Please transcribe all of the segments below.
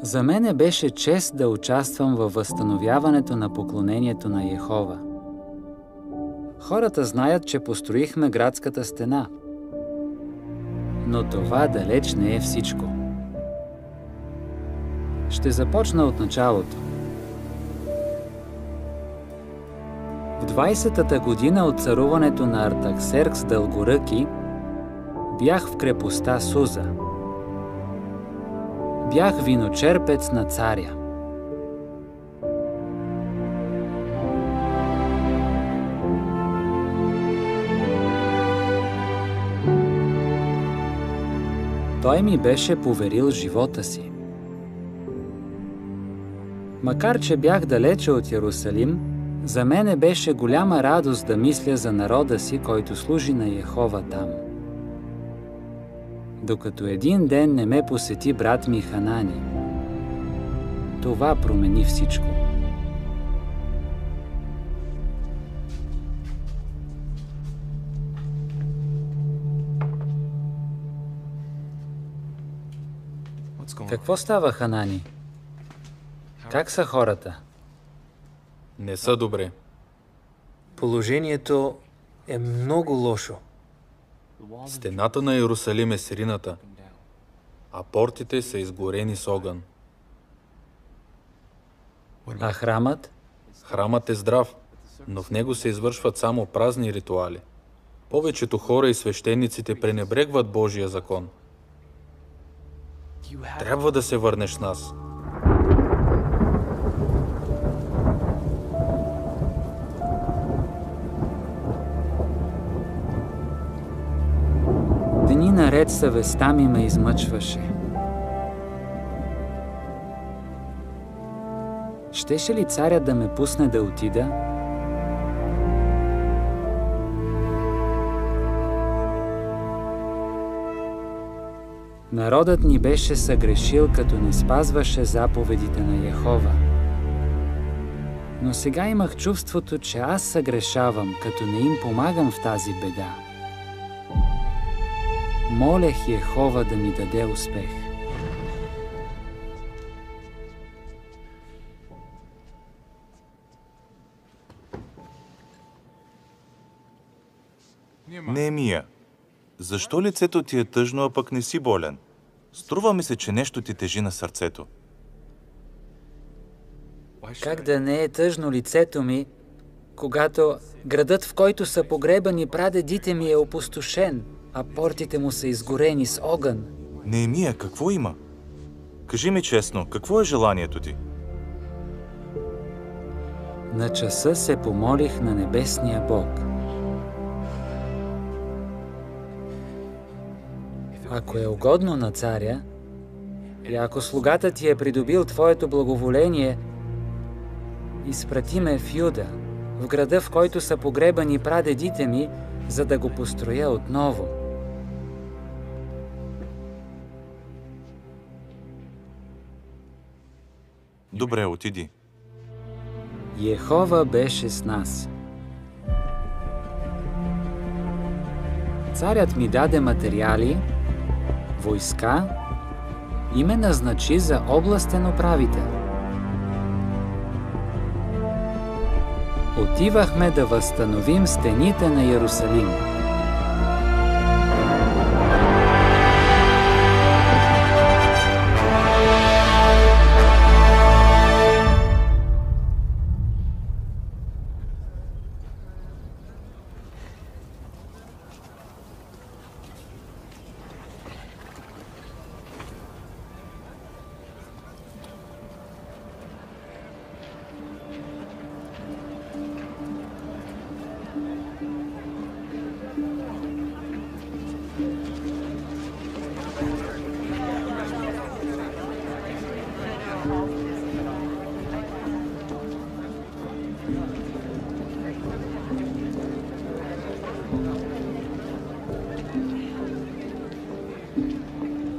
За мене беше чест да участвам във възстановяването на поклонението на Йехова. Хората знаят, че построихме градската стена. Но това далеч не е всичко. Ще започна от началото. В 20-та година от царуването на Артаксеркс Дългоръки бях в крепостта Суза. Бях виночерпец на царя. Той ми беше поверил живота си. Макар че бях далече от Йерусалим, за мене беше голяма радост да мисля за народа си, който служи на Йехова там. Докато един ден не ме посети брат ми Ханани. Това промени всичко. Какво става, Ханани? Как са хората? Не са добре. Положението е много лошо. Стената на Йерусалим е срината, а портите са изгорени с огън. А храмът? Храмът е здрав, но в него се извършват само празни ритуали. Повечето хора и свещениците пренебрегват Божия закон. Трябва да се върнеш с нас. Дни наред съвестта ми ме измъчваше. Щеше ли царя да ме пусне да отида? Народът ни беше съгрешил, като не спазваше заповедите на Йехова. Но сега имах чувството, че аз съгрешавам, като не им помагам в тази беда. Молех Йехова да ми даде успех. Неемия, защо лицето ти е тъжно, а пък не си болен? Струва ми се, че нещо ти тежи на сърцето. Как да не е тъжно лицето ми, когато градът, в който са погребани прадедите ми, е опустошен, а портите му са изгорени с огън? Неемия, какво има? Кажи ми честно, какво е желанието ти? На часа се помолих на небесния Бог. Ако е угодно на царя, и ако слугата ти е придобил твоето благоволение, изпрати ме в Юда, в града, в който са погребани прадедите ми, за да го построя отново. Добре, отиди. Йехова беше с нас. Царят ми даде материали, войска и ме назначи за областен управител. Отивахме да възстановим стените на Йерусалим.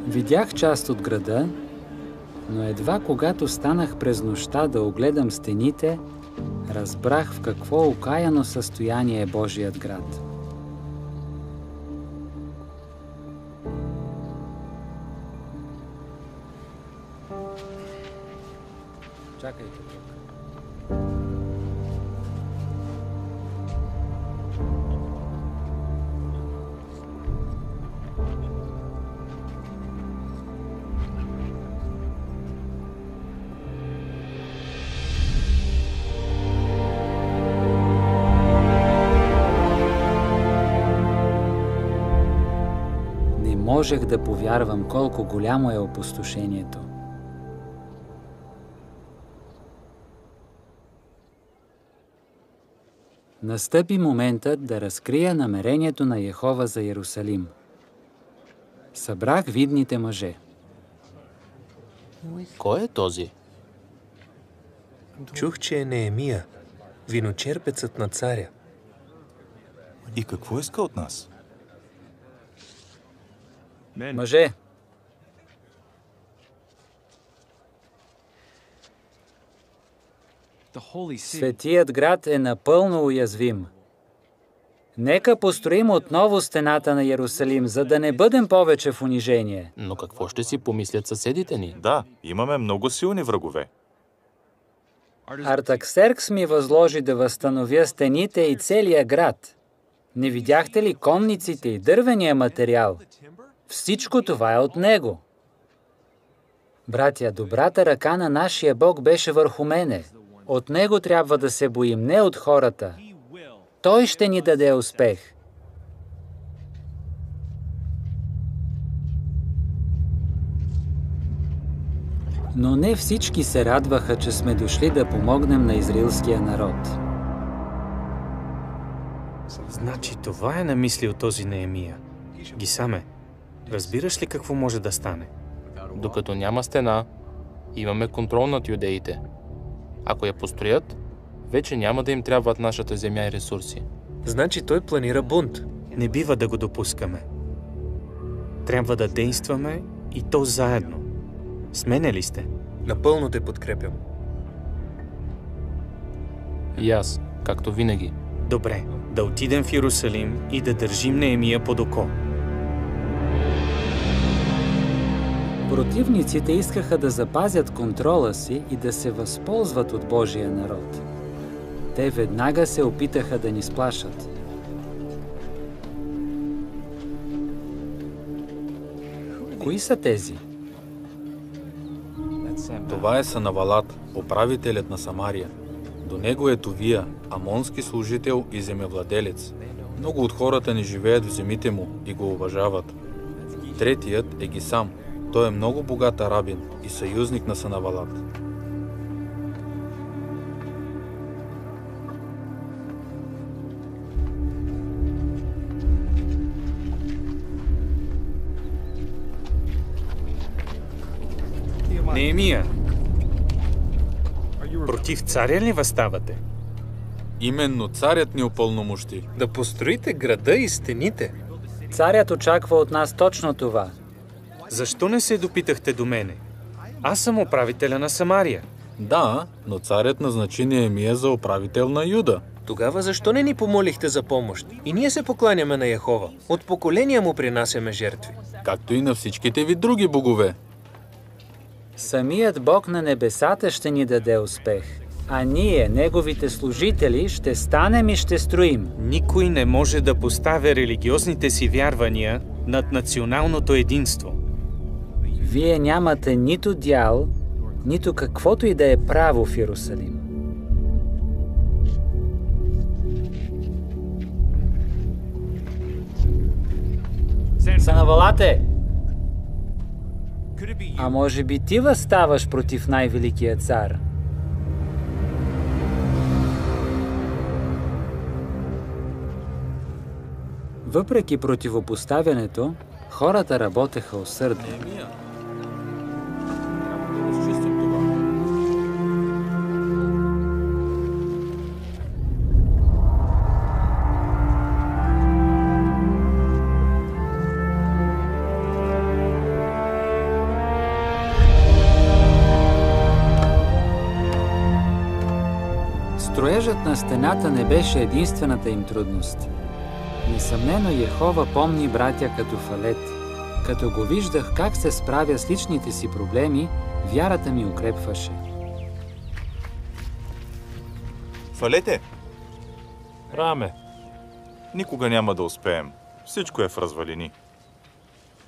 Видях част от града, но едва когато станах през нощта да огледам стените, разбрах в какво окаяно състояние е Божият град. Чакайте тук. Не можех да повярвам колко голямо е опустошението. Настъпи моментът да разкрия намерението на Йехова за Йерусалим. Събрах видните мъже. Кой е този? Чух, че е Неемия, виночерпецът на царя. И какво иска от нас? Мъже, светият град е напълно уязвим. Нека построим отново стената на Йерусалим, за да не бъдем повече в унижение. Но какво ще си помислят съседите ни? Да, имаме много силни врагове. Артаксеркс ми възложи да възстановя стените и целия град. Не видяхте ли конниците и дървения материал? Всичко това е от него. Братя, добрата ръка на нашия Бог беше върху мене. От него трябва да се боим, не от хората. Той ще ни даде успех. Но не всички се радваха, че сме дошли да помогнем на израилския народ. Значи това е намислил този Неемия. Гисаме, разбираш ли какво може да стане? Докато няма стена, имаме контрол над юдеите. Ако я построят, вече няма да им трябват нашата земя и ресурси. Значи той планира бунт. Не бива да го допускаме. Трябва да действаме и то заедно. С мене ли сте? Напълно те подкрепям. И аз, както винаги. Добре, да отидем в Йерусалим и да държим Неемия под око. Противниците искаха да запазят контрола си и да се възползват от Божия народ. Те веднага се опитаха да ни сплашат. Кои са тези? Това е Санавалат, управителят на Самария. До него е Товия, амонски служител и земевладелец. Много от хората не живеят в земите му и го уважават. Третият е Гисам. Той е много богат арабин и съюзник на Санавалат. Неемия, против царя ли въставате? Именно царят ни упълномощи. Да построите града и стените. Царят очаква от нас точно това. Защо не се допитахте до мене? Аз съм управителя на Самария. Да, но царят назначи Неемия за управител на Юда. Тогава защо не ни помолихте за помощ? И ние се покланяме на Йехова. От поколения му принасяме жертви. Както и на всичките ви други богове. Самият Бог на небесата ще ни даде успех, а ние, неговите служители, ще станем и ще строим. Никой не може да поставя религиозните си вярвания над националното единство. Вие нямате нито дял, нито каквото и да е право в Йерусалим. Санавалате! А може би ти въставаш против най-великия цар? Въпреки противопоставянето, хората работеха усърдно. Неемия, трябва да разчистим това. Строежът на стената не беше единствената им трудност. Несъмнено Йехова помни братя като Фалет. Като го виждах как се справя с личните си проблеми, вярата ми укрепваше. Фалете, Раме, никога няма да успеем. Всичко е в развалини.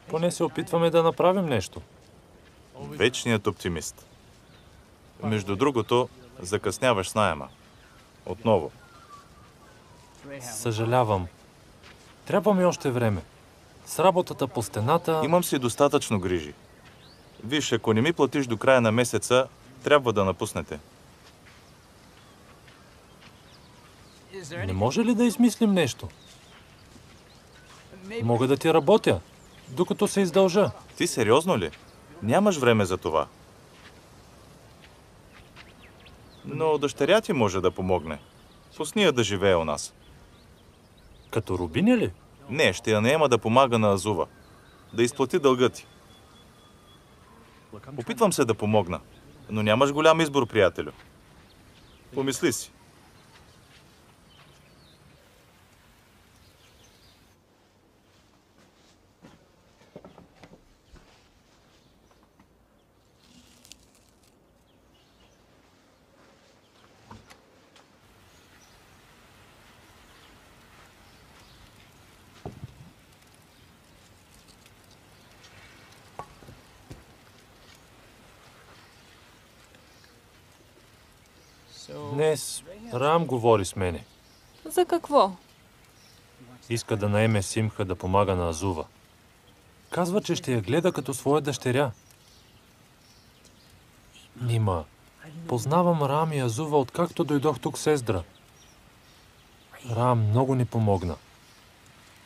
поне се опитваме да направим нещо. Вечният оптимист. Между другото, закъсняваш с наема. Отново. Съжалявам. Трябва ми още време. С работата по стената... Имам си достатъчно грижи. Виж, ако не ми платиш до края на месеца, трябва да напуснете. Не може ли да измислим нещо? Мога да ти работя, докато се издължа. Ти сериозно ли? Нямаш време за това. Но дъщеря ти може да помогне. Пусни я да живее у нас. Като Рубиня ли? Не, ще я наема да помага на Азува. Да изплати дълга ти. Опитвам се да помогна, но нямаш голям избор, приятелю. Помисли си. Днес Рам говори с мене. За какво? Иска да наеме Симха да помага на Азува. Казва, че ще я гледа като своя дъщеря. Нима, познавам Рам и Азува, откакто дойдох тук с Ездра. Рам много ни помогна.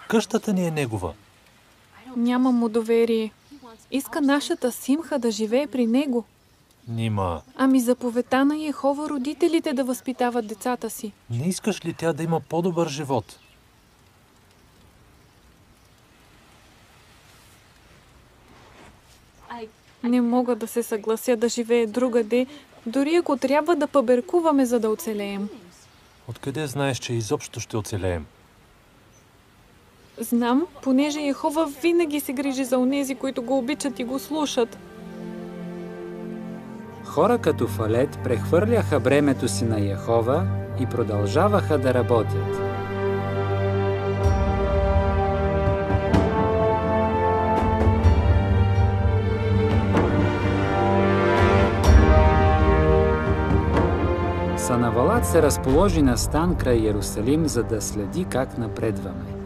Къщата ни е негова. Нямам му доверие. Иска нашата Симха да живее при него. Нима, Ами заповедта на Йехова родителите да възпитават децата си. не искаш ли тя да има по-добър живот? Не мога да се съглася да живее другаде, дори ако трябва да паберкуваме, за да оцелеем. Откъде знаеш, че изобщо ще оцелеем? Знам, понеже Йехова винаги се грижи за онези, които го обичат и го слушат. Хора като Фалет прехвърляха бремето си на Йехова и продължаваха да работят. Санавалат се разположи на стан край Йерусалим, за да следи как напредваме.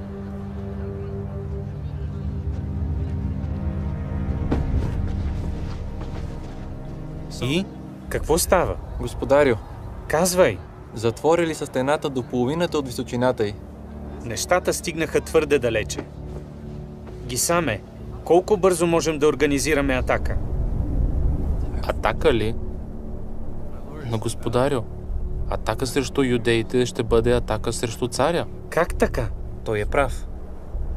И? Какво става? Господарю, Казвай! затворили са стената до половината от височината й. Нещата стигнаха твърде далече. Гисаме, колко бързо можем да организираме атака? Атака ли? Но господарю, атака срещу юдеите ще бъде атака срещу царя. Как така? Той е прав.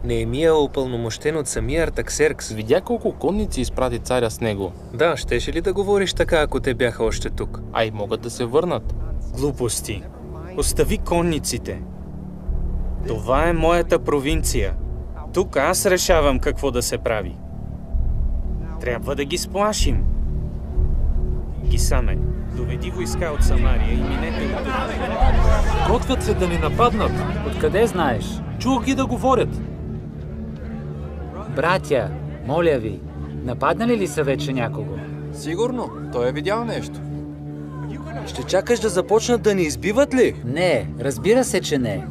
Неемия е упълномощен от самия Артаксеркс. Видя колко конници изпрати царя с него. Да, щеше ли да говориш така, ако те бяха още тук? А и могат да се върнат. Глупости. Остави конниците. Това е моята провинция. Тук аз решавам какво да се прави. Трябва да ги сплашим. Гисаме, доведи войска от Самария и минете от тук. Готвят се да ни нападнат. Откъде знаеш? Чух ги да говорят. Братя, моля ви, нападнали ли са вече някого? Сигурно, той е видял нещо. Ще чакаш да започнат да ни избиват ли? Не, разбира се, че не.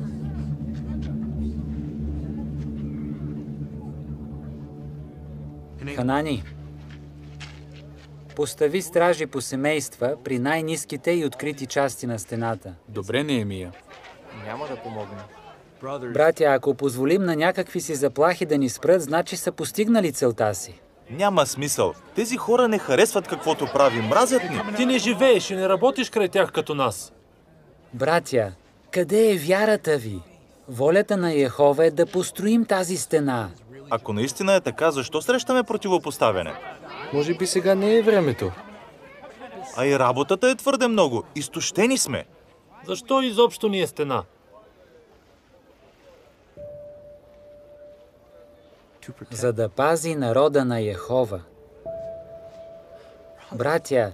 Ханани, постави стражи по семейства при най-ниските и открити части на стената. Добре, Неемия. Няма да помогне. Братя, ако позволим на някакви си заплахи да ни спрат, значи са постигнали целта си. Няма смисъл. Тези хора не харесват каквото правим. Мразят ни. Ти не живееш и не работиш край тях като нас. Братя, къде е вярата ви? Волята на Йехова е да построим тази стена. Ако наистина е така, защо срещаме противопоставяне? Може би сега не е времето. А и работата е твърде много. Изтощени сме. Защо изобщо ни е стена? За да пази народа на Йехова. Братя,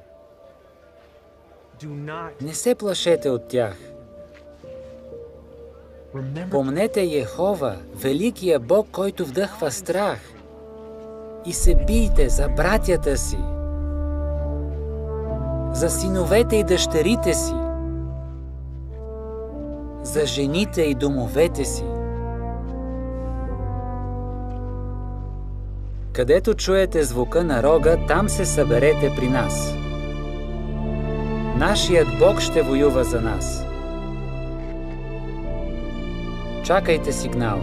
не се плашете от тях. Помнете Йехова, великия Бог, който вдъхва страх. И се бийте за братята си, за синовете и дъщерите си, за жените и домовете си. Където чуете звука на рога, там се съберете при нас. Нашият Бог ще воюва за нас. Чакайте сигнала.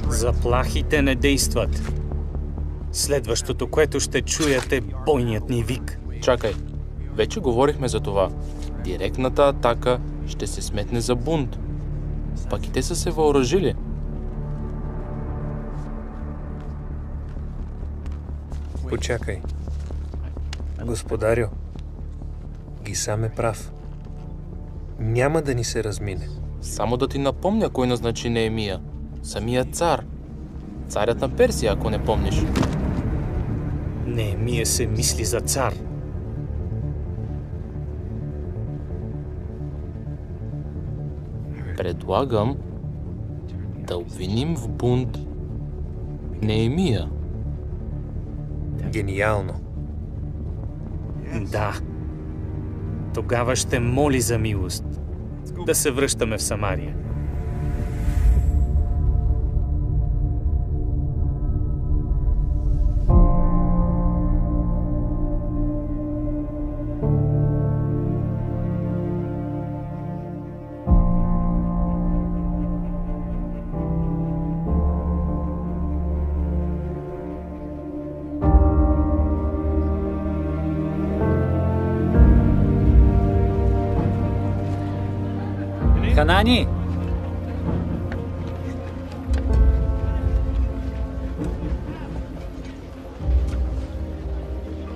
Заплахите не действат. Следващото, което ще чуете, бойният ни вик. Чакай, вече говорихме за това. Директната атака ще се сметне за бунт. Пак и те са се въоръжили. Почакай. Господарю, Гисам е прав. Няма да ни се размине. Само да ти напомня кой назначи Неемия. Самият цар. Царят на Персия, ако не помниш. Неемия се мисли за цар. Предлагам да обвиним в бунт Неемия. Гениално. Да. Тогава ще моли за милост. Да се връщаме в Самария. Ханани!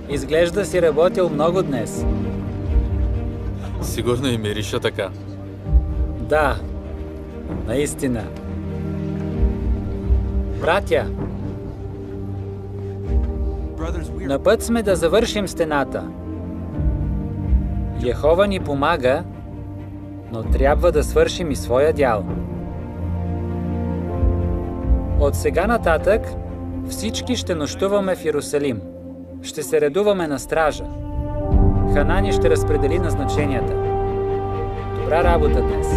Изглежда си работил много днес. Сигурно и мириша така. Да, наистина. Братя, на път сме да завършим стената. Йехова ни помага, но трябва да свършим и своя дял. От сега нататък всички ще нощуваме в Йерусалим. Ще се редуваме на стража. Ханани ще разпредели назначенията. Добра работа днес!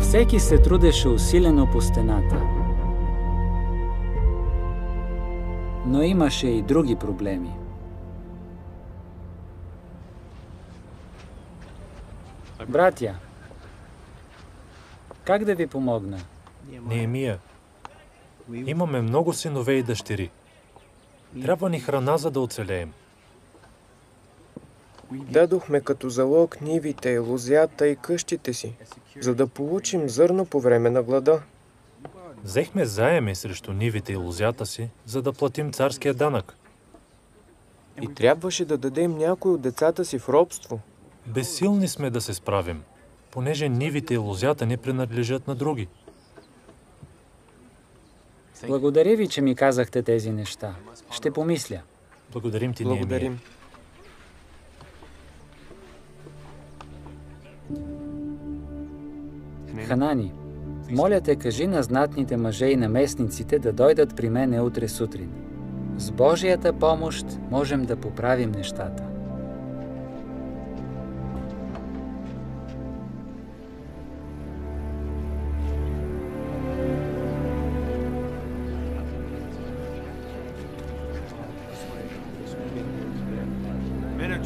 Всеки се трудеше усилено по стената. Но имаше и други проблеми. Братя, как да ви помогна? Неемия, имаме много синове и дъщери. Трябва ни храна, за да оцелеем. Дадохме като залог нивите, лозята и къщите си, за да получим зърно по време на глада. Взехме заеми срещу нивите и лозята си, за да платим царския данък. И трябваше да дадем някой от децата си в робство. Безсилни сме да се справим, понеже нивите и лозята ни принадлежат на други. Благодаря ви, че ми казахте тези неща. Ще помисля. Благодарим ти, Неемия. Благодарим. Ханани, моля те, кажи на знатните мъже и наместниците да дойдат при мене утре сутрин. С Божията помощ можем да поправим нещата.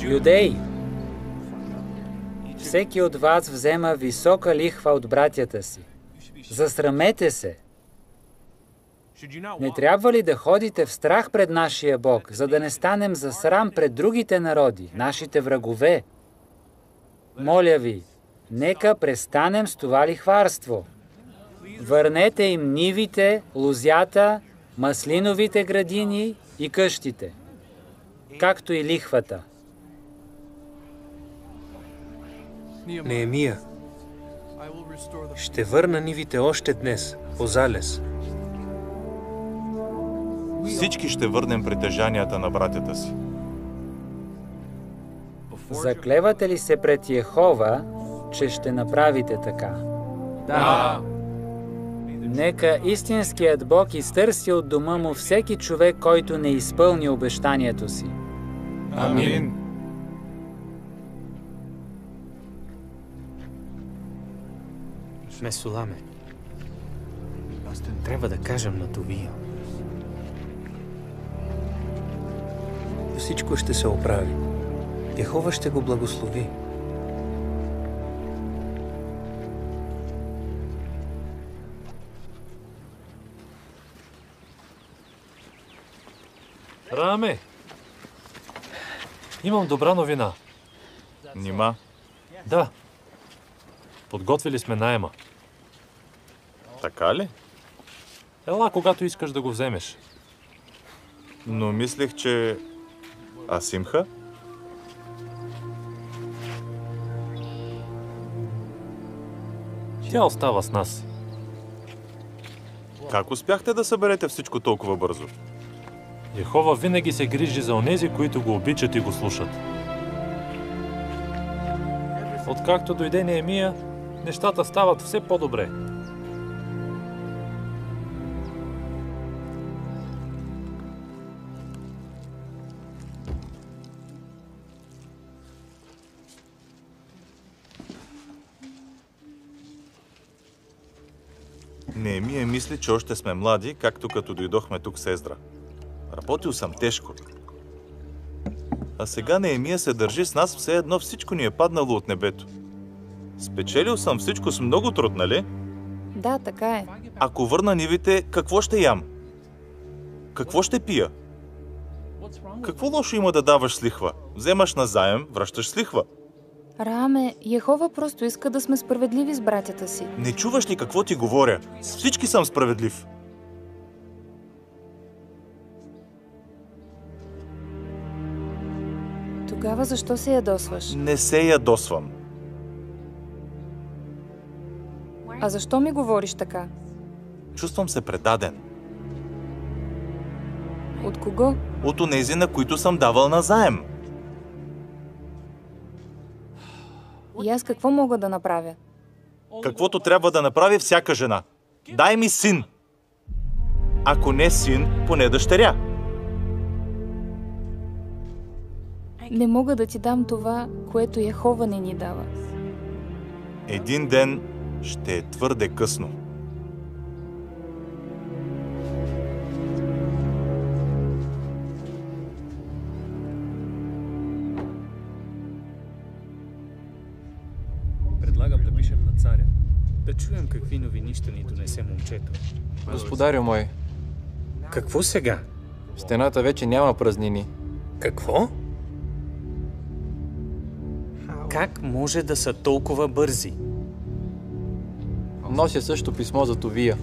Юдеи, всеки от вас взема висока лихва от братята си. Засрамете се! Не трябва ли да ходите в страх пред нашия Бог, за да не станем за срам пред другите народи, нашите врагове? Моля ви, нека престанем с това лихварство. Върнете им нивите, лозята, маслиновите градини и къщите, както и лихвата. Неемия, ще върна нивите още днес, по залез. Всички ще върнем притежанията на братята си. Заклевате ли се пред Йехова, че ще направите така? Да. Нека истинският Бог изтърси от дома му всеки човек, който не изпълни обещанието си. Амин. Месоламе, трябва да кажем на Товия. Всичко ще се оправи. Йехова ще го благослови. Раме! Имам добра новина. Нима? Да. Подготвили сме наема. Така ли? Ела, когато искаш да го вземеш. Но мислех, че... А Симха? Тя остава с нас. Как успяхте да съберете всичко толкова бързо? Йехова винаги се грижи за онези, които го обичат и го слушат. Откакто дойде Неемия, нещата стават все по-добре. Неемия мисли, че още сме млади, както като дойдохме тук с Ездра. Работил съм тежко. А сега Неемия се държи с нас, все едно всичко ни е паднало от небето. Спечелил съм всичко с много труд, нали? Да, така е. Ако върна нивите, какво ще ям? Какво ще пия? Какво лошо има да даваш с лихва? Вземаш назаем, връщаш с лихва. Раме, Йехова просто иска да сме справедливи с братята си. Не чуваш ли какво ти говоря? С всички съм справедлив. Тогава защо се ядосваш? Не се ядосвам. А защо ми говориш така? Чувствам се предаден. От кого? От онези, на които съм давал назаем. И аз какво мога да направя? Каквото трябва да направи всяка жена. Дай ми син. Ако не син, поне дъщеря. Не мога да ти дам това, което Йехова не ни дава. Един ден ще е твърде късно. Предлагам да пишем на царя. Да чуем какви новини ще ни донесе момчето. Господарю мой, Какво сега? в стената вече няма празнини. Какво? Как може да са толкова бързи? Нося също писмо за Товия.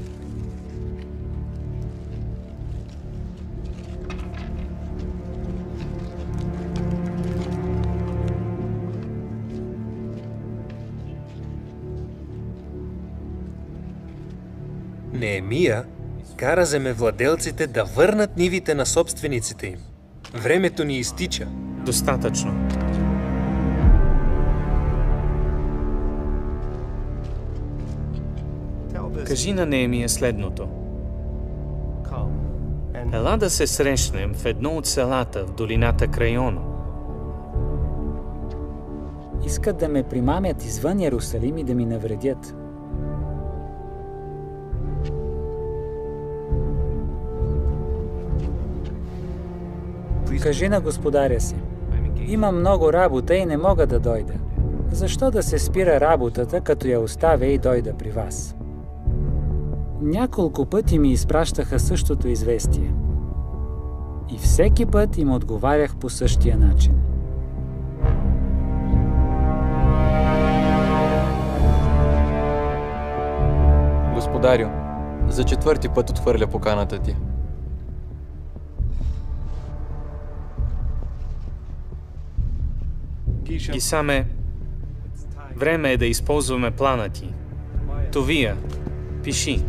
Неемия кара земевладелците да върнат нивите на собствениците им. Времето ни изтича. Достатъчно. Кажи на Неемия следното. Ела да се срещнем в едно от селата в долината край Оно. Искат да ме примамят извън Йерусалим и да ми навредят. Кажи на господаря си. Имам много работа и не мога да дойда. Защо да се спира работата, като я оставя и дойда при вас? Няколко пъти ми изпращаха същото известие. И всеки път им отговарях по същия начин. Господарю, за 4-ти път отхвърля поканата ти. Гисаме, време е да използваме плана ти. Товия, пиши.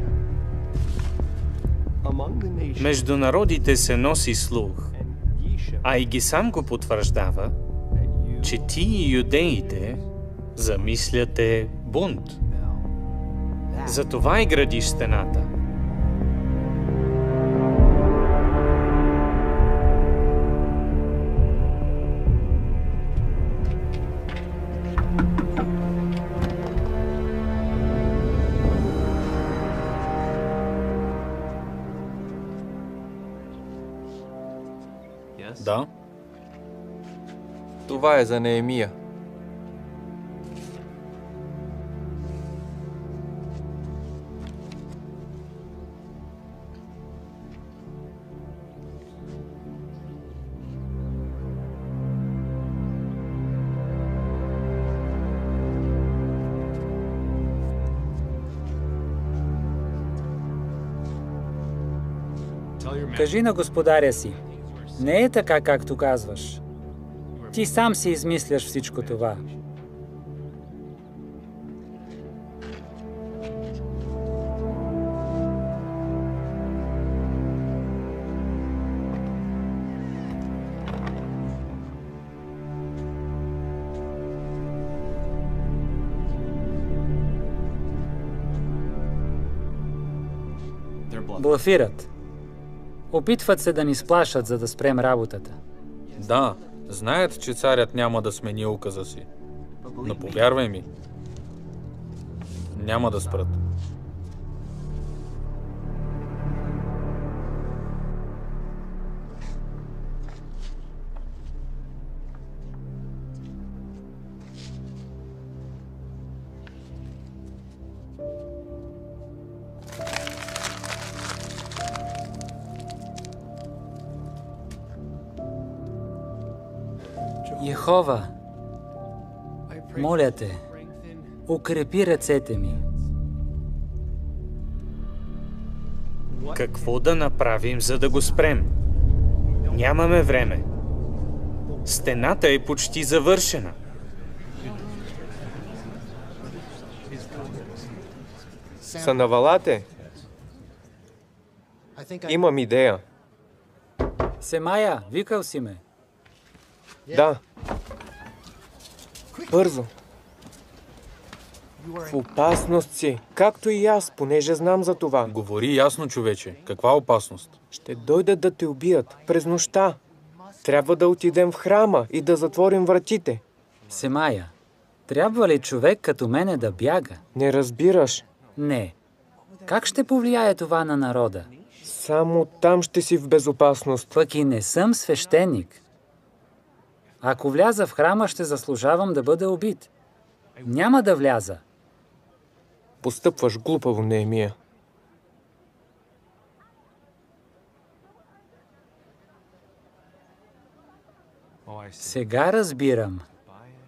Между народите се носи слух, а и Гисам го потвърждава, че ти и юдеите замисляте бунт. Затова и градиш стената. Да? Това е за Неемия. Кажи на господаря си, не е така, както казваш. Ти сам си измисляш всичко това. Блафират. Опитват се да ни сплашат, за да спрем работата. Да, знаят, че царят няма да смени указа си. Но повярвай ми, няма да спрат. Йехова, моля те, укрепи ръцете ми. Какво да направим, за да го спрем? Нямаме време. Стената е почти завършена. Санавалате, имам идея. Семая, викал си ме. Да. Бързо. В опасност си, както и аз, понеже знам за това. Говори ясно, човече. Каква опасност? Ще дойдат да те убият през нощта. Трябва да отидем в храма и да затворим вратите. Семая, трябва ли човек като мене да бяга? Не разбираш. Не. Как ще повлияе това на народа? Само там ще си в безопасност. Пък и не съм свещеник. Ако вляза в храма, ще заслужавам да бъда убит. Няма да вляза. Постъпваш глупаво, Неемия. Сега разбирам.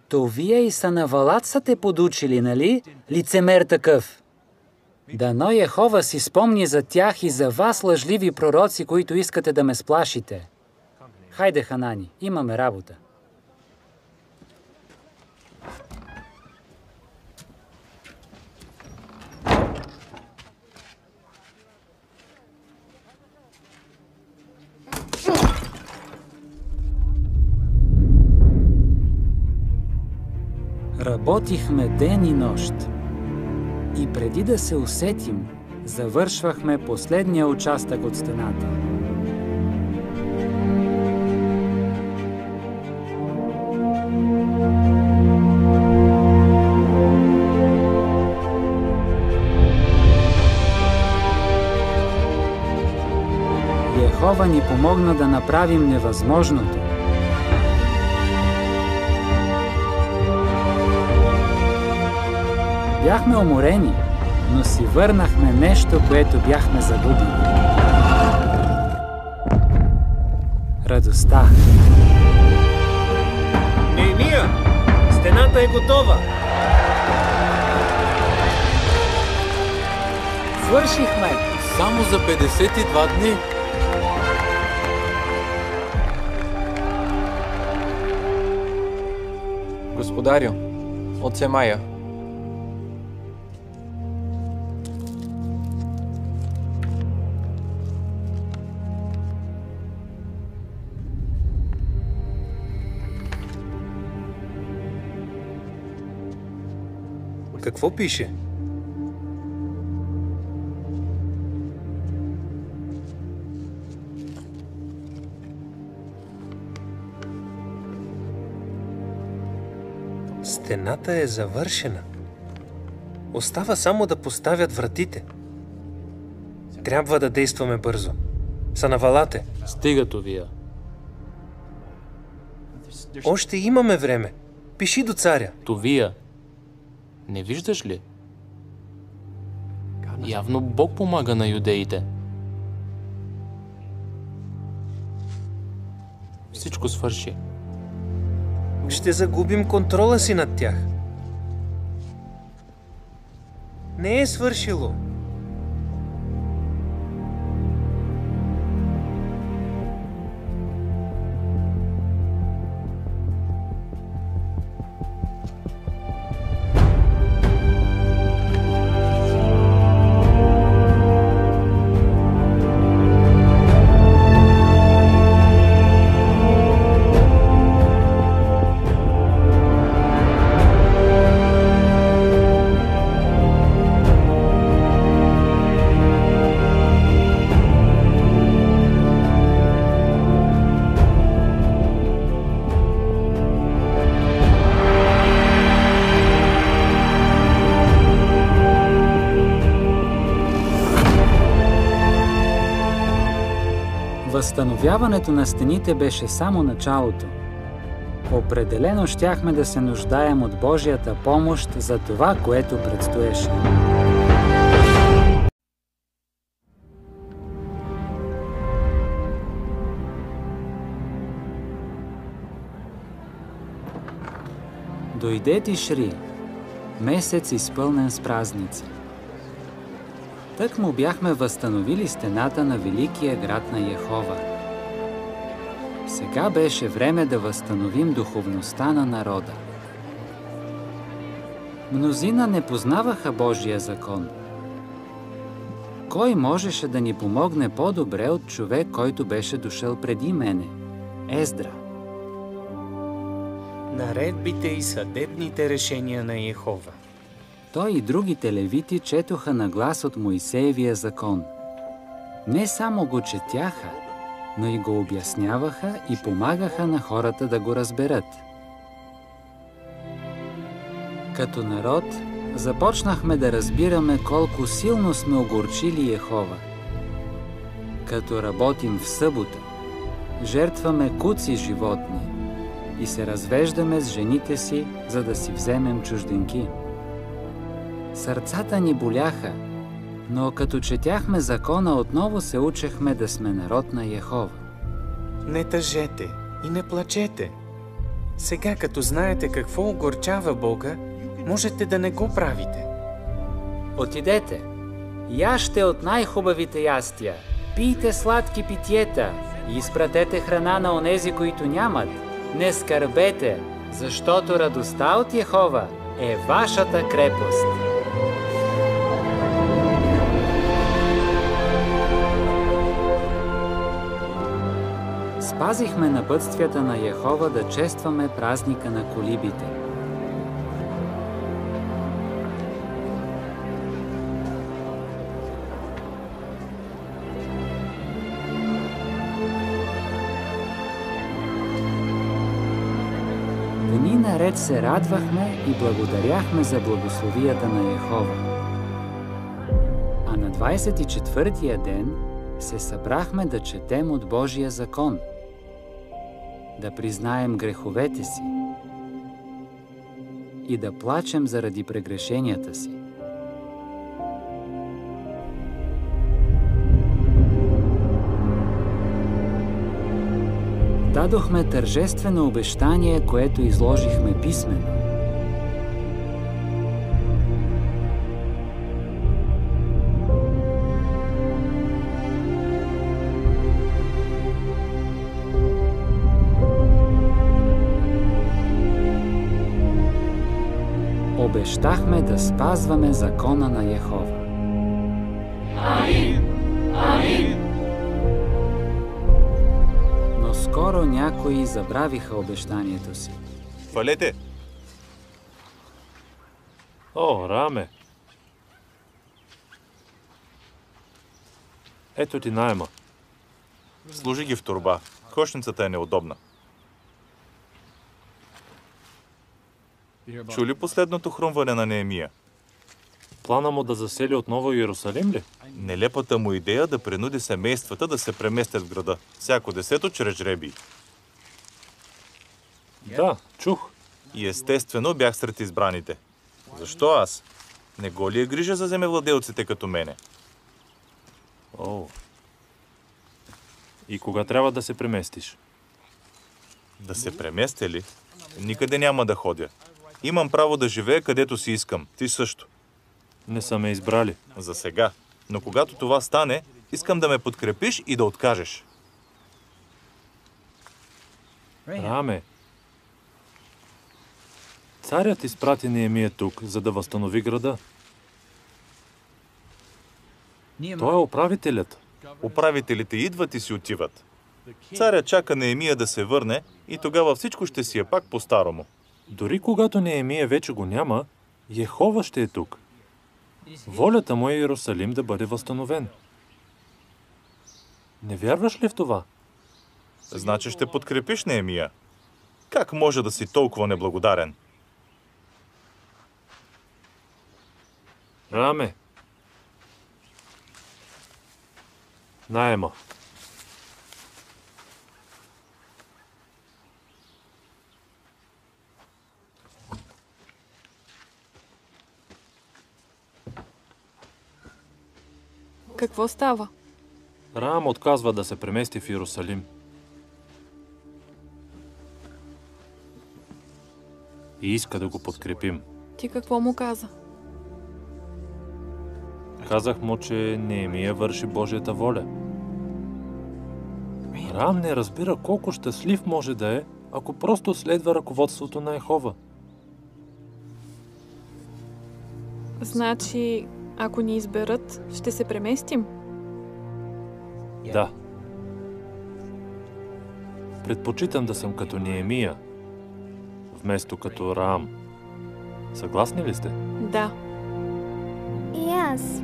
Товия и Санавалат са те подучили, нали? Лицемер такъв. Дано Йехова си спомни за тях и за вас, лъжливи пророци, които искате да ме сплашите. Хайде, Ханани, имаме работа. Работихме ден и нощ. И преди да се усетим, завършвахме последния участък от стената. Йехова ни помогна да направим невъзможното. Бяхме уморени, но си върнахме нещо, което бяхме загубили. Радостта. Неемия! Стената е готова! Свършихме! Само за 52 дни! Господарю, отце Майя. Какво пише? Стената е завършена. Остава само да поставят вратите. Трябва да действаме бързо. Санавалате. Стига, Товия. Още имаме време. Пиши до царя. Товия, не виждаш ли? Явно Бог помага на юдеите. Всичко свърши. Ще загубим контрола си над тях. Не е свършило. Възстановяването на стените беше само началото. Определено щяхме да се нуждаем от Божията помощ за това, което предстоеше. Дойде Тишри, месец изпълнен с празници. Тък му бяхме възстановили стената на великия град на Йехова. Сега беше време да възстановим духовността на народа. Мнозина не познаваха Божия закон. Кой можеше да ни помогне по-добре от човек, който беше дошъл преди мене? Ездра. Наредбите и съдебните решения на Йехова. Той и другите левити четоха на глас от Моисеевия закон. Не само го четяха, но и го обясняваха и помагаха на хората да го разберат. Като народ започнахме да разбираме колко силно сме огорчили Йехова. Като работим в събота, жертваме куци животни и се развеждаме с жените си, за да си вземем чужденки. Сърцата ни боляха, но като четяхме закона, отново се учехме да сме народ на Йехова. Не тъжете и не плачете. Сега, като знаете какво огорчава Бога, можете да не го правите. Отидете, яжте от най-хубавите ястия, пийте сладки питиета и изпратете храна на онези, които нямат. Не скърбете, защото радостта от Йехова е вашата крепост. Спазихме напътствията на Йехова да честваме празника на колибите. Дни наред се радвахме и благодаряхме за благословията на Йехова. А на 24-тия ден се събрахме да четем от Божия закон, да признаем греховете си и да плачем заради прегрешенията си. Дадохме тържествено обещание, което изложихме писмено. Обещахме да спазваме закона на Йехова. Амин! Амин! Но скоро някои забравиха обещанието си. Валете! О, Раме! Ето ти найема. Служи ги в торба. Кошницата е неудобна. Чули последното хрумване на Неемия? Плана му да засели отново Иерусалим ли? Нелепата му идея да принуди семействата да се преместят в града. Всяко 10 чрез жребий. Да, чух. И естествено бях сред избраните. Защо аз? Не го ли е грижа за земевладелците като мене? О. И кога трябва да се преместиш? Да се преместя ли? Никъде няма да ходя. Имам право да живея където си искам. Ти също. Не са ме избрали. За сега. Но когато това стане, искам да ме подкрепиш и да откажеш. Раме, царят изпрати Неемия тук, за да възстанови града. Той е управителят. Управителите идват и си отиват. Царя чака Неемия да се върне и тогава всичко ще си е пак по-старому. Дори когато Неемия вече го няма, Йехова ще е тук. Волята му е Иерусалим да бъде възстановен. Не вярваш ли в това? Значи ще подкрепиш Неемия. Как може да си толкова неблагодарен? Раме. Найема. Какво става? Раам отказва да се премести в Иерусалим. И иска да го подкрепим. Ти какво му каза? Казах му, че Неемия върши Божията воля. Раам не разбира колко щастлив може да е, ако просто следва ръководството на Йехова. Значи, ако ни изберат, ще се преместим? Да. Предпочитам да съм като Неемия, вместо като Раам. Съгласни ли сте? Да. И аз.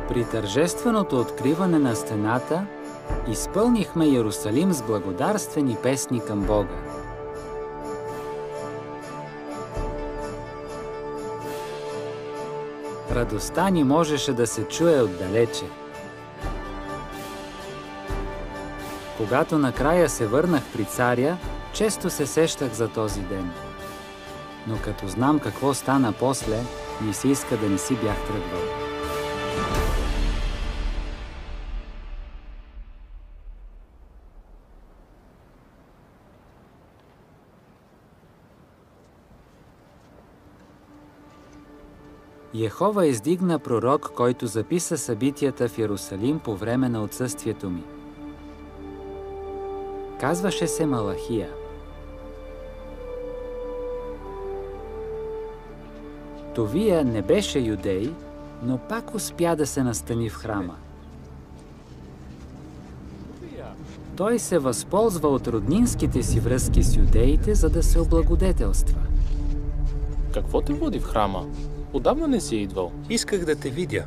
При тържественото откриване на стената изпълнихме Иерусалим с благодарствени песни към Бога. Радостта ни можеше да се чуе отдалече. Когато накрая се върнах при царя, често се сещах за този ден. Но като знам какво стана после, ми се иска да не си бях тръгвал. Йехова издигна пророк, който записа събитията в Иерусалим по време на отсъствието ми. Казваше се Малахия. Товия не беше юдей, но пак успя да се настани в храма. Той се възползва от роднинските си връзки с юдеите, за да се облагодетелства. Какво те води в храма? Отдавна не си идвал. Исках да те видя.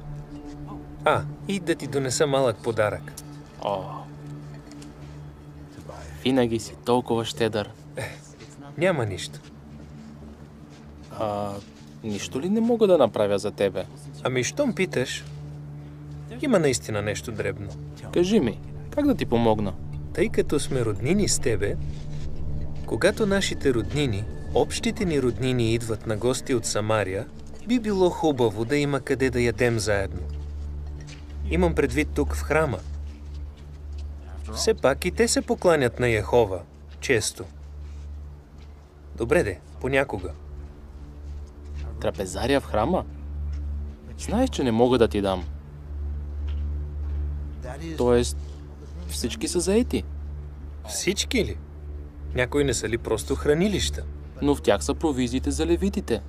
И да ти донеса малък подарък. О, винаги си толкова щедър. Няма нищо. Нищо ли не мога да направя за тебе? Ами, щом питаш, има наистина нещо дребно. Кажи ми. Как да ти помогна? Тъй като сме роднини с тебе, когато нашите роднини, общите ни роднини идват на гости от Самария, би било хубаво да има къде да ядем заедно. Имам предвид тук в храма. Все пак и те се покланят на Йехова често. Добре де, понякога. Трапезария в храма? Знаеш, че не мога да ти дам. Тоест, всички са заети. Всички ли? Някои не са ли просто хранилища? Но в тях са провизиите за левитите.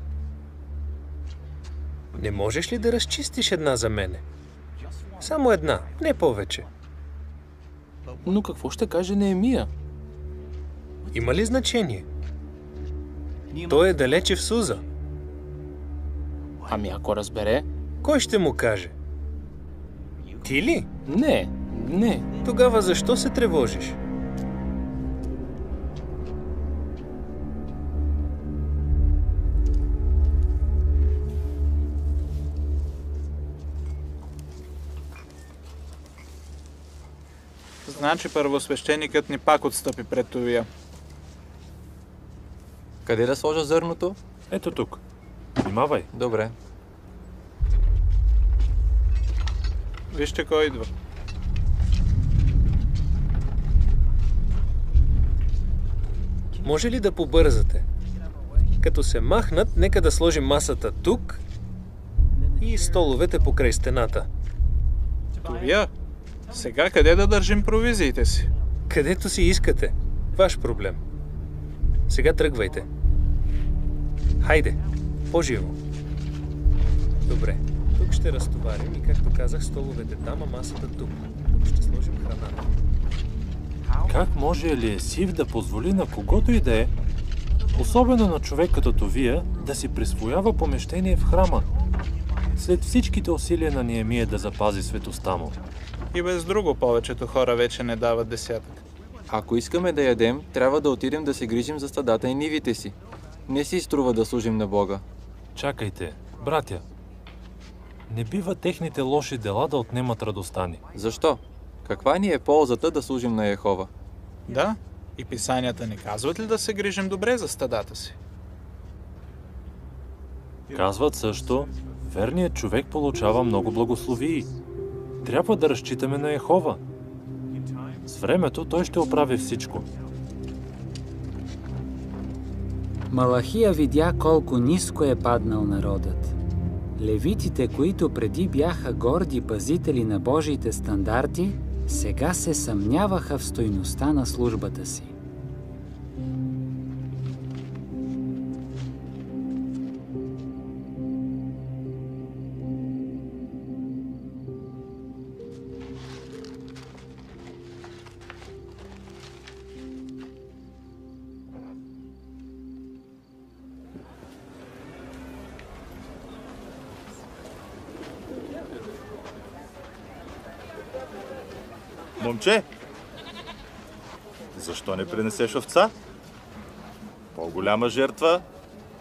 Не можеш ли да разчистиш една за мене? Само една, не повече. Но какво ще каже Неемия? Има ли значение? Той е далече в Суза. Ами ако разбере? Кой ще му каже? Ти ли? Не. Тогава защо се тревожиш? Значи първосвещеникът ни пак отстъпи пред Товия. Къде да сложа зърното? Ето тук. Внимавай. Добре. Вижте кой идва. Може ли да побързате? Като се махнат, нека да сложим масата тук и столовете покрай стената. Товия, сега къде да държим провизиите си? Където си искате. Ваш проблем. Сега тръгвайте. Хайде, по-живо. Добре, тук ще разтоварим и, както казах, столовете там, а масата тук. Тук ще сложим храната. Как може Елиесив да позволи на когото и да е, особено на човек като Товия, да си присвоява помещение в храма, след всичките усилия на Неемия да запази светостта му? И без друго повечето хора вече не дават десятък. Ако искаме да ядем, трябва да отидем да се грижим за стадата и нивите си. Не си струва да служим на Бога. Чакайте, братя. Не бива техните лоши дела да отнемат радостта ни. Защо? Каква ни е ползата да служим на Йехова? Да, и писанията ни казват ли да се грижим добре за стадата си? Казват също, верният човек получава много благословии. Трябва да разчитаме на Йехова. С времето той ще оправи всичко. Малахия видя колко ниско е паднал народът. Левитите, които преди бяха горди пазители на Божиите стандарти, сега се съмняваха в стойността на службата си. Момче, защо не принесеш овца? По-голяма жертва,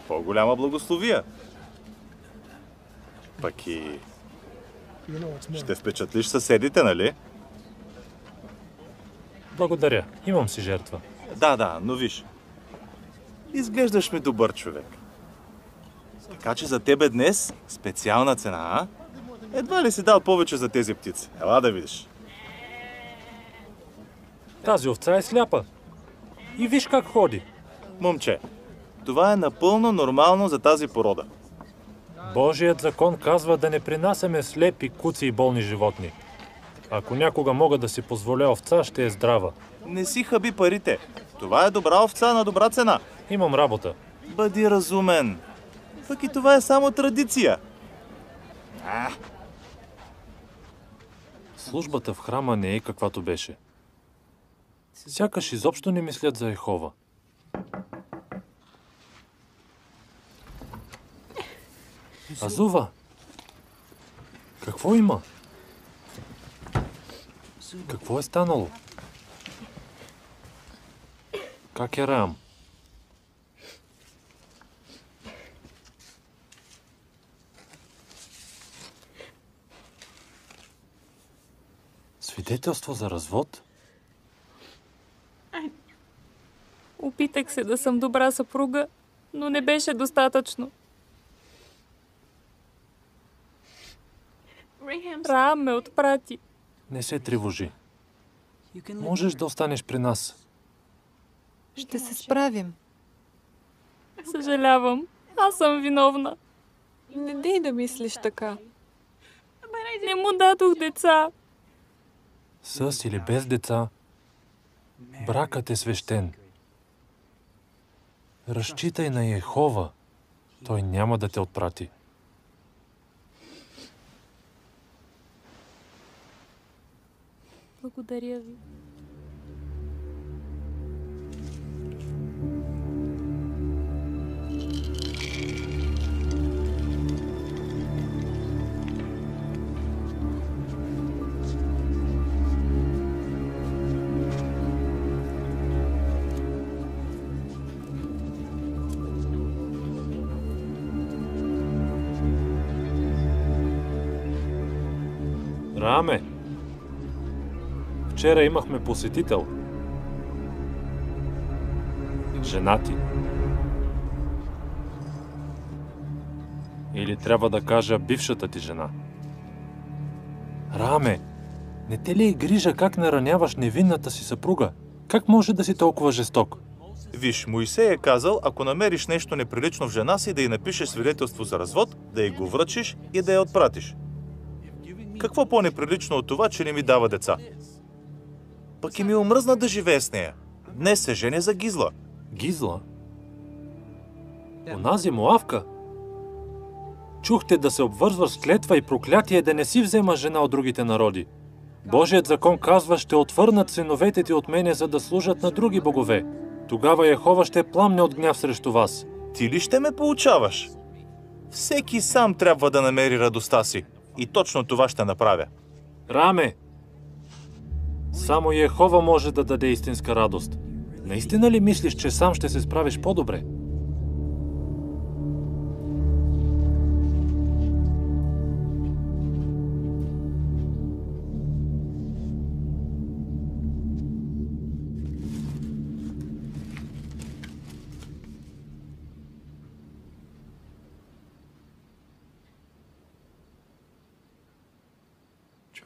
по-голяма благословия. Пък и ще впечатлиш съседите, нали? Благодаря, имам си жертва. Да, но виж. Изглеждаш ми добър човек. Така че за тебе днес специална цена, а? Едва ли си дал повече за тези птици? Ела да видиш. Тази овца е сляпа. И виж как ходи. Момче, това е напълно нормално за тази порода. Божият закон казва да не принасяме слепи, куци и болни животни. Ако някога мога да си позволя овца, ще е здрава. Не си хаби парите. Това е добра овца на добра цена. Имам работа. Бъди разумен. Пък и това е само традиция. Службата в храма не е каквато беше. Сякаш изобщо не мислят за Йехова. Азува! Какво има? Какво е станало? Как е Рам? Свидетелство за развод? Опитах се да съм добра съпруга, но не беше достатъчно. Раам ме отпрати. Не се тревожи. Можеш да останеш при нас. Ще се справим. Съжалявам. Аз съм виновна. Не дей да мислиш така. Не му дадох деца. С или без деца, бракът е свещен. Разчитай на Йехова. Той няма да те отпрати. Благодаря ви. Рааме, вчера имахме посетител. Жена ти. Или трябва да кажа бившата ти жена. Рааме, не те ли е грижа как нараняваш невинната си съпруга? Как може да си толкова жесток? Виж, Моисей е казал, ако намериш нещо неприлично в жена си, да й напишеш свидетелство за развод, да й го връчиш и да я отпратиш. Какво по-неприлично от това, че не ми дава деца? Пък и ми омръзна да живее с нея. Днес се женя за Гизла. Гизла? Онази Моавка? Чухте да се обвързваш с клетва и проклятие да не си взема жена от другите народи. Божият закон казва, ще отвърнат синовете ти от мене, за да служат на други богове. Тогава Йехова ще пламне от гняв срещу вас. Ти ли ще ме поучаваш? Всеки сам трябва да намери радостта си. И точно това ще направя. Раме! Само Йехова може да даде истинска радост. Наистина ли мислиш, че сам ще се справиш по-добре?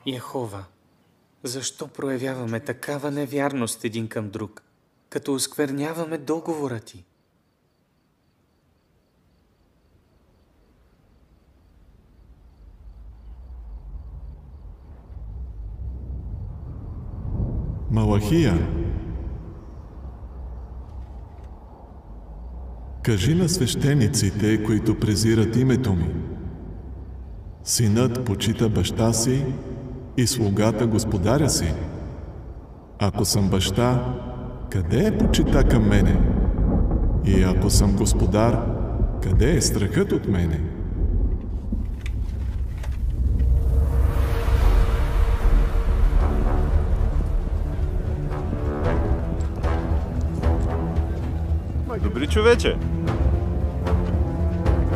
Йехова, защо проявяваме такава невярност един към друг, като оскверняваме договора ти? Малахия, кажи на свещениците, които презират името ми: синът почита баща си и слугата господаря си. Ако съм баща, къде е почита към мене? И ако съм господар, къде е страхът от мене? Добри човече!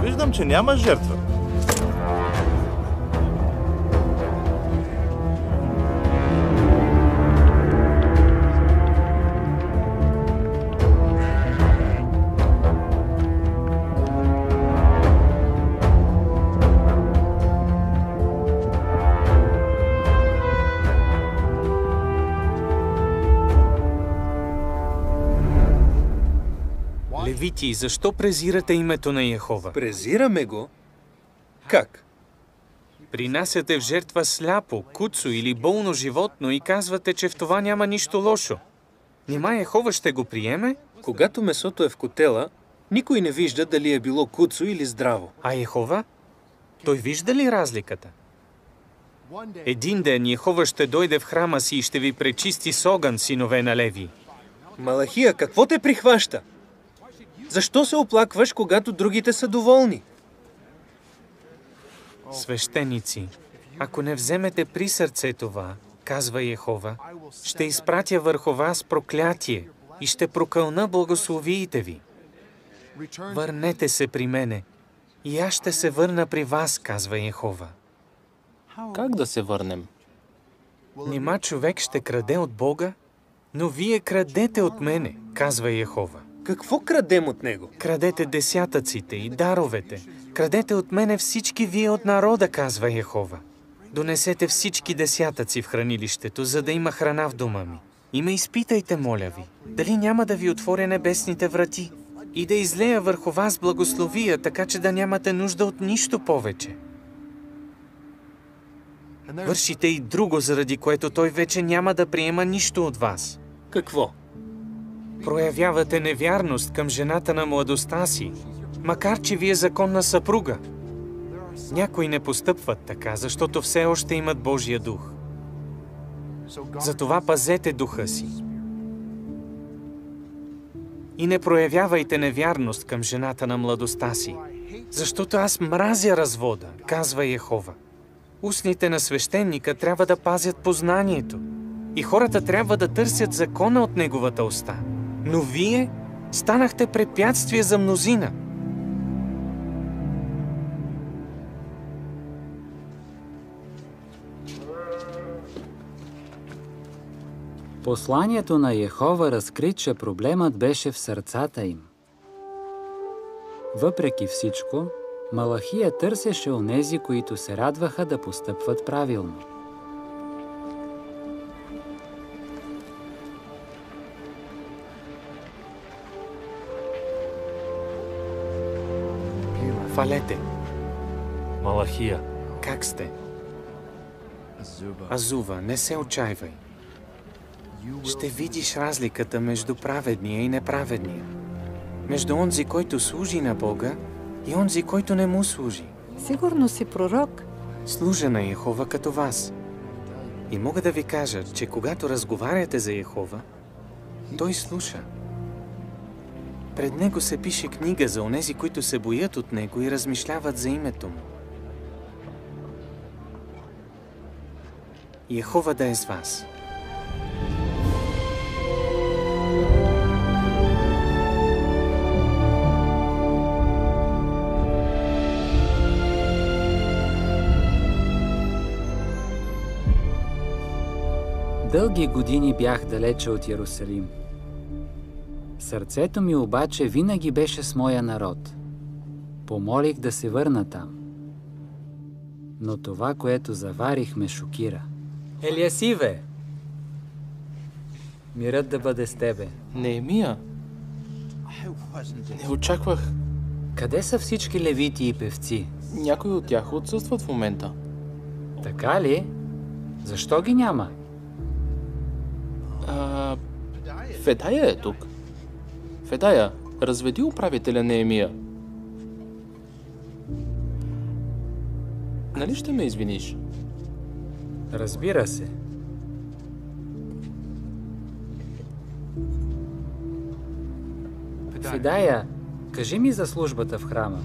Виждам, че няма жертва. Левити, защо презирате името на Йехова? Презираме го? Как? Принасяте в жертва сляпо, куцо или болно животно и казвате, че в това няма нищо лошо. Нима Йехова ще го приеме? Когато месото е в котела, никой не вижда дали е било куцо или здраво. А Йехова? Той вижда ли разликата? Един ден Йехова ще дойде в храма си и ще ви пречисти с огън, синове на Леви. Малахия, какво те прихваща? Защо се оплакваш, когато другите са доволни? Свещеници, ако не вземете при сърце това, казва Йехова, ще изпратя върху вас проклятие и ще прокълна благословиите ви. Върнете се при мене и аз ще се върна при вас, казва Йехова. Как да се върнем? Нима човек ще краде от Бога? Но вие крадете от мене, казва Йехова. Какво крадем от него? Крадете десятъците и даровете. Крадете от мене всички вие от народа, казва Йехова. Донесете всички десятъци в хранилището, за да има храна в дома ми. И ме изпитайте, моля ви, дали няма да ви отворя небесните врати и да излея върху вас благословия, така че да нямате нужда от нищо повече. Вършите и друго, заради което той вече няма да приема нищо от вас. Какво? Проявявате невярност към жената на младостта си, макар че ви е законна съпруга. Някои не постъпват така, защото все още имат Божия дух. Затова пазете духа си. И не проявявайте невярност към жената на младостта си, защото аз мразя развода, казва Йехова. Устните на свещеника трябва да пазят познанието и хората трябва да търсят закона от неговата уста. Но вие станахте препятствие за мнозина. Посланието на Йехова разкри, че проблемът беше в сърцата им. Въпреки всичко, Малахия търсеше онези, които се радваха да постъпват правилно. Фалете. Малахия. Как сте? Азува, не се отчайвай. Ще видиш разликата между праведния и неправедния. Между онзи, който служи на Бога, и онзи, който не му служи. Сигурно си пророк. Служа на Йехова като вас. И мога да ви кажа, че когато разговаряте за Йехова, той слуша. Пред него се пише книга за онези, които се боят от него и размишляват за името му. Йехова да е с вас. Дълги години бях далече от Йерусалим. Сърцето ми обаче винаги беше с моя народ. Помолих да се върна там. Но това, което заварих, ме шокира. Елиасиве! Мирът да бъде с тебе. Неемия. Не очаквах. Къде са всички левити и певци? Някои от тях отсъстват в момента. Така ли? Защо ги няма? Федая е тук. Федая, разведи управителя Неемия. Нали ще ме извиниш? Разбира се. Федая, кажи ми за службата в храма.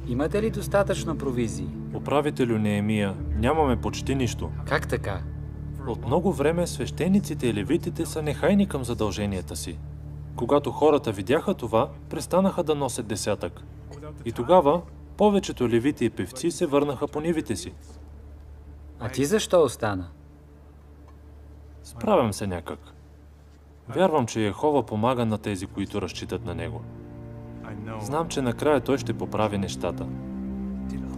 Имате ли достатъчно провизии? Управителю Неемия, нямаме почти нищо. Как така? От много време свещениците и левитите са нехайни към задълженията си. Когато хората видяха това, престанаха да носят десятък. И тогава повечето левити и певци се върнаха по нивите си. А ти защо остана? Справям се някак. Вярвам, че Йехова помага на тези, които разчитат на него. Знам, че накрая той ще поправи нещата.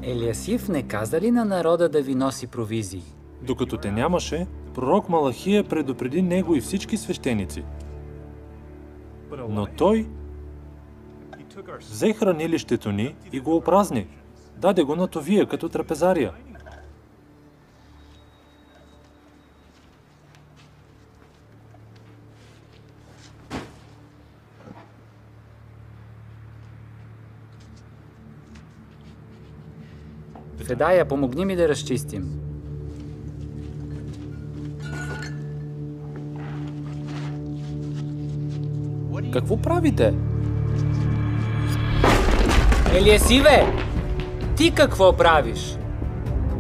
Елиасив не каза ли на народа да ви носи провизии? Докато те нямаше, пророк Малахия предупреди него и всички свещеници. Но той взе хранилището ни и го опразни. Даде го на Товия като трапезария. Федая, помогни ми да разчистим. Какво правите? Елиасиве! Ти какво правиш?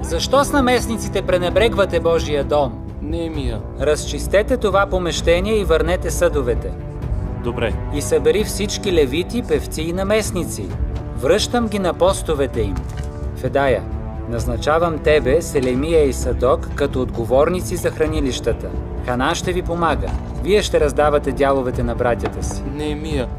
Защо с наместниците пренебрегвате Божия дом? Неемия. Разчистете това помещение и върнете съдовете. Добре. И събери всички левити, певци и наместници. Връщам ги на постовете им. Федая, Назначавам тебе, Селемия и Садок, като отговорници за хранилищата. Хана ще ви помага. Вие ще раздавате дяловете на братята си. Неемия,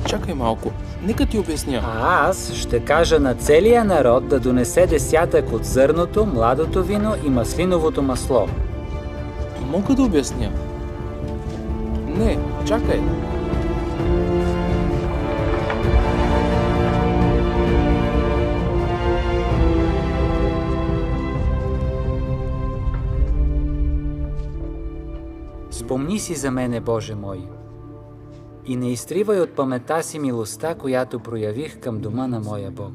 чакай малко. Нека ти обясня. А аз ще кажа на целия народ да донесе десятък от зърното, младото вино и маслиновото масло. Мога да обясня. Не, чакай. Спомни си за мене, Боже мой, и не изтривай от паметта си милостта, която проявих към дома на моя Бог.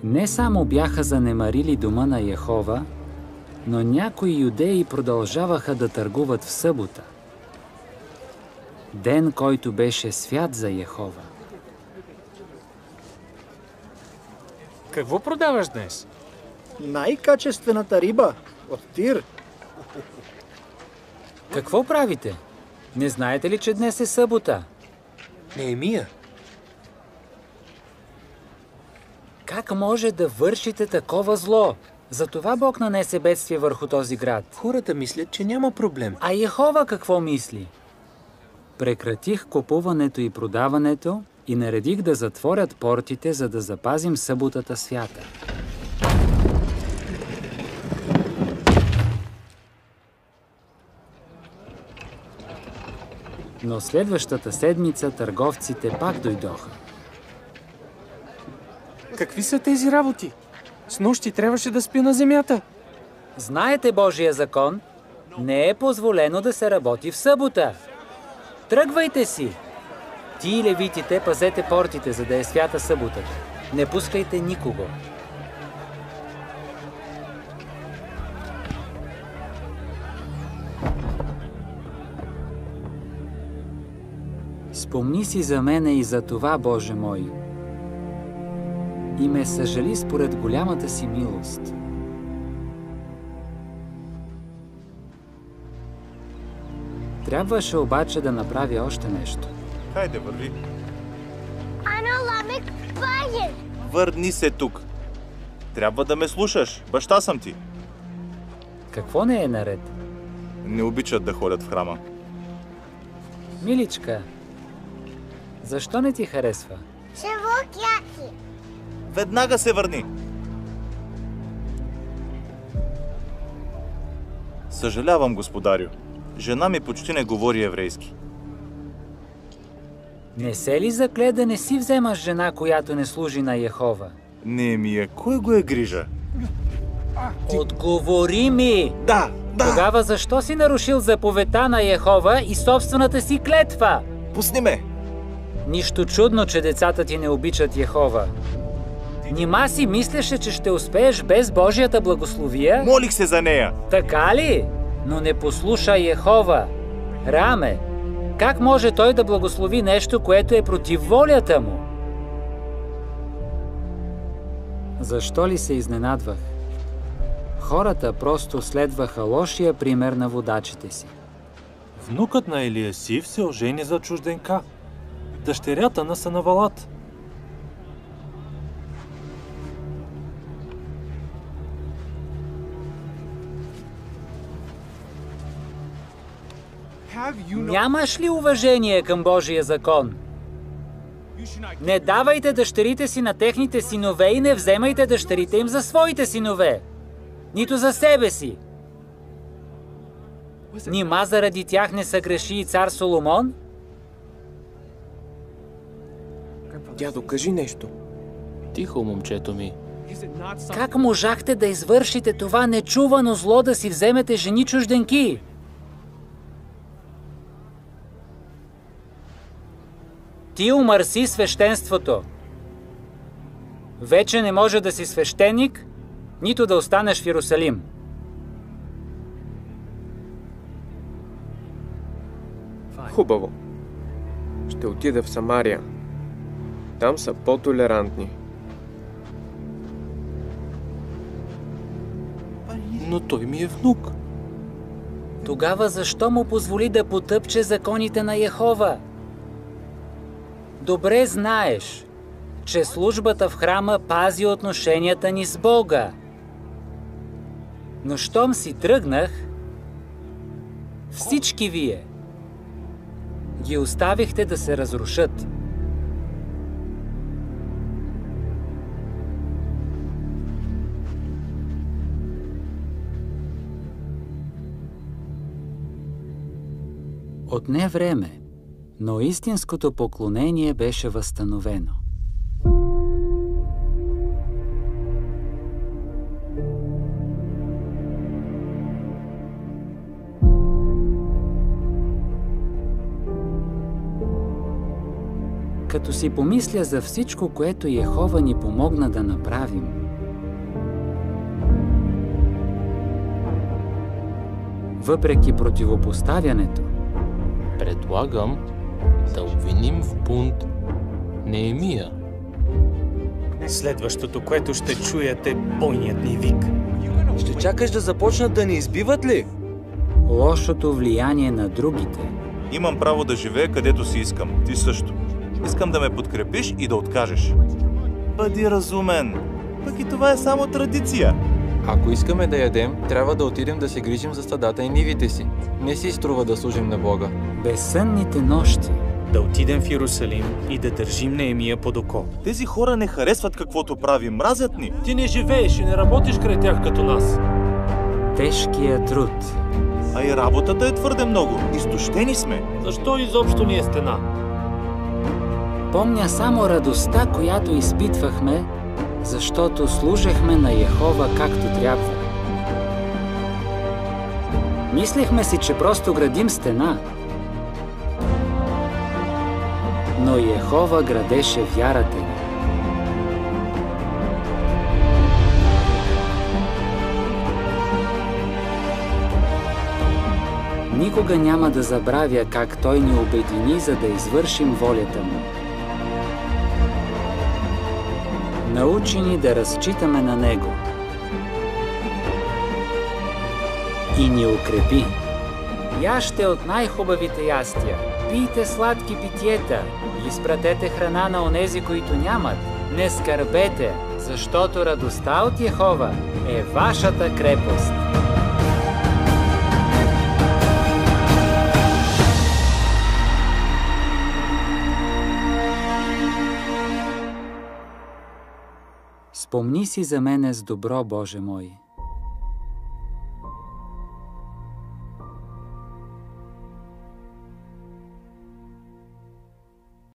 Не само бяха занемарили дома на Йехова, но някои юдеи продължаваха да търгуват в събота, ден, който беше свят за Йехова. Какво продаваш днес? Най-качествената риба от Тир. Какво правите? Не знаете ли, че днес е събота? Неемия. Как може да вършите такова зло? Затова Бог нанесе бедствие върху този град. Хората мислят, че няма проблем. А Йехова какво мисли? Прекратих купуването и продаването и наредих да затворят портите, за да запазим съботата свята. Но следващата седмица търговците пак дойдоха. Какви са тези работи? Снощи трябваше да спи на земята. Знаете Божия закон? Не е позволено да се работи в събота. Тръгвайте си! Ти и левитите пазете портите, за да е свята съботата. Не пускайте никого. Спомни си за мене и за това, Боже мой, и ме съжали според голямата си милост. Трябваше обаче да направя още нещо. Хайде, върви. Върни се тук. Трябва да ме слушаш. Баща съм ти. Какво не е наред? Не обичат да ходят в храма. Миличка, защо не ти харесва? Веднага се върни. Съжалявам, господарю. Жена ми почти не говори еврейски. Не се ли закле да не си вземаш жена, която не служи на Йехова? Неемия, кой го е грижа? Отговори ми! Да! Тогава защо си нарушил заповедта на Йехова и собствената си клетва? Пусни ме! Нищо чудно, че децата ти не обичат Йехова. Нима си мислеше, че ще успееш без Божията благословия? Молих се за нея! Така ли? Но не послуша Йехова. Раме, как може той да благослови нещо, което е против волята му? Защо ли се изненадвах? Хората просто следваха лошия пример на водачите си. Внукът на Елиасив се ожени за чужденка, дъщерята на Санавалат. Нямаш ли уважение към Божия закон? Не давайте дъщерите си на техните синове и не вземайте дъщерите им за своите синове. Нито за себе си. Нима заради тях не съгреши и цар Соломон? Дядо, кажи нещо. Тихо, момчето ми. Как можахте да извършите това нечувано зло да си вземете жени чужденки? Ти омърси свещенството. Вече не може да си свещеник, нито да останеш в Йерусалим. Хубаво. Ще отида в Самария. Там са по-толерантни. Но той ми е внук. Тогава защо му позволи да потъпче законите на Йехова? Добре знаеш, че службата в храма пази отношенията ни с Бога. Но щом си тръгнах, всички вие ги оставихте да се разрушат. Отне време, но истинското поклонение беше възстановено. Като си помисля за всичко, което Йехова ни помогна да направим, въпреки противопоставянето, предлагам да обвиним в бунт Неемия. Следващото, което ще чуете, е бойният ни вик. Ще чакаш да започнат да ни избиват ли? Лошото влияние на другите. Имам право да живея където си искам. Ти също. Искам да ме подкрепиш и да откажеш. Бъди разумен. Пък и това е само традиция. Ако искаме да ядем, трябва да отидем да се грижим за стадата и нивите си. Не си струва да служим на Бога. Безсънните нощи. Да отидем в Иерусалим и да държим Неемия под око. Тези хора не харесват каквото правим, мразят ни. Ти не живееш и не работиш край тях като нас. Тежкият труд. А и работата е твърде много. Изтощени сме. Защо изобщо ни е стена? Помня само радостта, която изпитвахме, защото служехме на Йехова както трябва. Мислехме си, че просто градим стена. Но Йехова градеше вярата ни. Никога няма да забравя как Той ни обедини, за да извършим волята Му. Научи ни да разчитаме на Него. И ни укрепи. Яжте от най-хубавите ястия, пийте сладки питиета, изпратете храна на онези, които нямат. Не скърбете, защото радостта от Йехова е вашата крепост. Спомни си за мене с добро, Боже мой.